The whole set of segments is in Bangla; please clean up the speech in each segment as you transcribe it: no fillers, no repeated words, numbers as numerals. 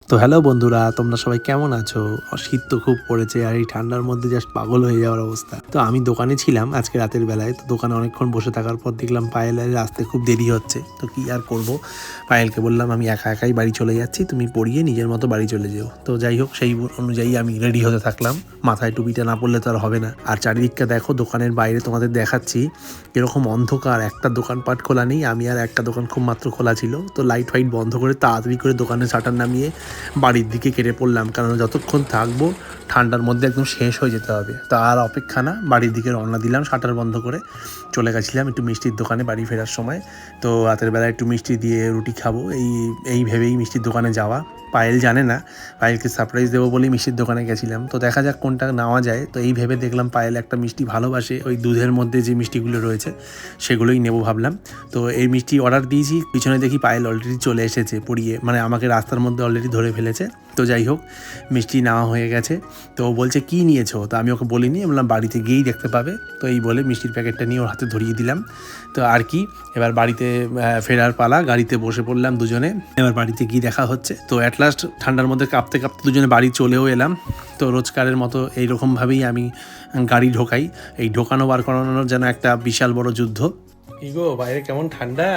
তো হ্যালো বন্ধুরা, তোমরা সবাই কেমন আছো? শীত তো খুব পড়েছে আর এই ঠান্ডার মধ্যে জাস্ট পাগল হয়ে যাওয়ার অবস্থা। তো আমি দোকানে ছিলাম আজকে রাতের বেলায়। তো দোকানে অনেকক্ষণ বসে থাকার পর দেখলাম পায়েলের আসতে খুব দেরি হচ্ছে। তো কি আর করব, পায়েলকে বললাম আমি একা একাই বাড়ি চলে যাচ্ছি, তুমি পড়িয়ে নিজের মতো বাড়ি চলে যেও। তো যাই হোক, সেই অনুযায়ী আমি রেডি হতে থাকলাম। মাথায় টুপিটা না পড়লে তো আর হবে না। আর চারিদিকটা দেখো, দোকানের বাইরে তোমাদের দেখাচ্ছি এরকম অন্ধকার, একটা দোকানপাট খোলা নেই। আমি আর একটা দোকান খুব মাত্র খোলা ছিল। তো লাইট ফাইট বন্ধ করে তাড়াতাড়ি করে দোকানের শাটার নামিয়ে বাড়ির দিকে কেটে পড়লাম, কারণ যতক্ষণ থাকবো ঠান্ডার মধ্যে একদম শেষ হয়ে যেতে হবে। তা আর অপেক্ষা না, বাড়ির দিকে রওনা দিলাম। শাটার বন্ধ করে চলে গেছিলাম একটু মিষ্টির দোকানে বাড়ি ফেরার সময়। তো রাতের বেলা একটু মিষ্টি দিয়ে রুটি খাবো এই ভেবেই মিষ্টির দোকানে যাওয়া। পায়েল জানে না, পায়েলকে সারপ্রাইজ দেবো বলেই মিষ্টির দোকানে গেছিলাম। তো দেখা যাক কোনটা নেওয়া যায়। তো এই ভেবে দেখলাম পায়েল একটা মিষ্টি ভালোবাসে, ওই দুধের মধ্যে যে মিষ্টিগুলো রয়েছে সেগুলোই নেবো ভাবলাম। তো এই মিষ্টি অর্ডার দিয়েছি, পিছনে দেখি পায়েল অলরেডি চলে এসেছে পড়িয়ে, মানে আমাকে রাস্তার মধ্যে অলরেডি ধরে ফেলেছে। তো যাই হোক, মিষ্টি নেওয়া হয়ে গেছে। তো ও বলছে কী নিয়েছো? তো আমি ওকে বলিনি, বললাম বাড়িতে গিয়েই দেখতে পাবে। তো এই বলে মিষ্টির প্যাকেটটা নিয়ে ওর হাতে ধরিয়ে দিলাম। তো আর কি, এবার বাড়িতে ফেরার পালা। গাড়িতে বসে পড়লাম দুজনে, এবার বাড়িতে গিয়ে দেখা হচ্ছে। তো অ্যাট লাস্ট ঠান্ডার মধ্যে কাঁপতে কাঁপতে দুজনে বাড়ি চলেও এলাম। তো রোজকারের মতো এইরকমভাবেই আমি গাড়ি ঢোকাই। এই ঢোকানো বার করানোর যেন একটা বিশাল বড় যুদ্ধ। কি গো, বাইরে কেমন ঠান্ডা?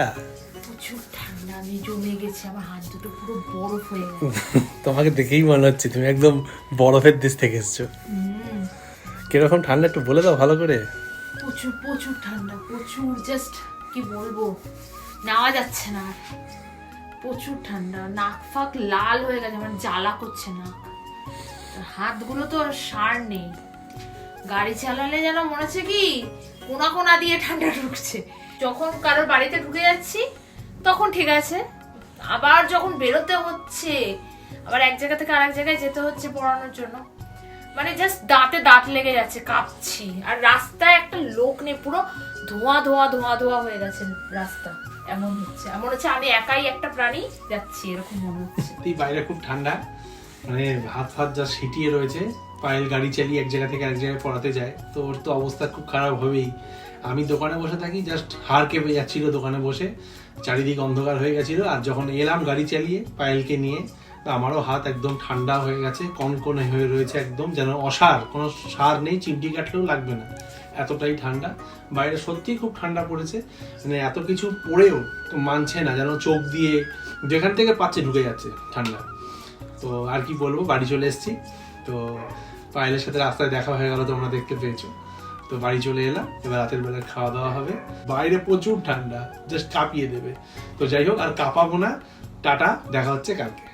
প্রচুর ঠান্ডা, আমি জমে গেছি, আমার হাত দুটো পুরো বরফ হয়ে গেছে। তোমাকে দেখেই মনে হচ্ছে তুমি একদম বরফের দেশ থেকে এসছো। কিরকম ঠান্ডা একটু বলে দাও ভালো করে। প্রচুর প্রচুর ঠান্ডা, প্রচুর, জাস্ট কি বলবো, নেওয়া যাচ্ছে না আর। প্রচুর ঠান্ডা, নাক ফাক লাল হয়ে গেছে, আমার জ্বালা করছে নাক। হাতগুলো তো আর সার নেই। গাড়ি চালালে যেন মনে হচ্ছে কি কোনা কোনা দিয়ে ঠান্ডা ঢুকছে। যখন কারোর বাড়িতে ঢুকে যাচ্ছি তখন ঠিক আছে, আবার যখন বেরোতে হচ্ছে, আবার এক জায়গা থেকে আরেক জায়গায় যেতে হচ্ছে পড়ানোর জন্য, মানে জাস্ট দাঁতে দাঁত লেগে যাচ্ছে, কাঁপছি। আর রাস্তায় একটা লোক নেই, পুরো ধোঁয়া ধোঁয়া ধোঁয়া ধোঁয়া হয়ে গেছে রাস্তা। এমন হচ্ছে আমি একাই একটা প্রাণী যাচ্ছি, এরকম মনে হচ্ছে। বাইরে খুব ঠান্ডা, মানে হাত ফাত যা ছিটিয়ে রয়েছে। পায়েল গাড়ি চালিয়ে এক জায়গা থেকে এক জায়গায় পড়াতে যায়, তো ওর তো অবস্থা খুব খারাপ হবেই। আমি দোকানে বসে থাকি, জাস্ট হাড় কেঁপে যাচ্ছিল দোকানে বসে, চারিদিক অন্ধকার হয়ে গেছিল। আর যখন এলাম গাড়ি চালিয়ে পায়েলকে নিয়ে, আমারও হাত একদম ঠান্ডা হয়ে গেছে, কনকনে হয়ে রয়েছে একদম, যেন অসার, কোনো সার নেই, চিমটি কাটলেও লাগবে না, এতটাই ঠান্ডা। বাইরে সত্যিই খুব ঠান্ডা পড়েছে, মানে এত কিছু পড়েও তো মানছে না, যেন চোখ দিয়ে যেখান থেকে পাচ্ছে ঢুকে যাচ্ছে ঠান্ডা। তো আর কি বলবো, বাড়ি চলে এসেছি। তো পায়েলের সাথে রাস্তায় দেখা হয়ে গেল, তোমরা দেখতে পেয়েছো। তো বাড়ি চলে এলাম, এবার রাতের বেলায় খাওয়া দাওয়া হবে। বাইরে প্রচুর ঠান্ডা, জাস্ট কাঁপিয়ে দেবে। তো যাই হোক, আর কাঁপাবো না। টাটা, দেখা হচ্ছে কালকে।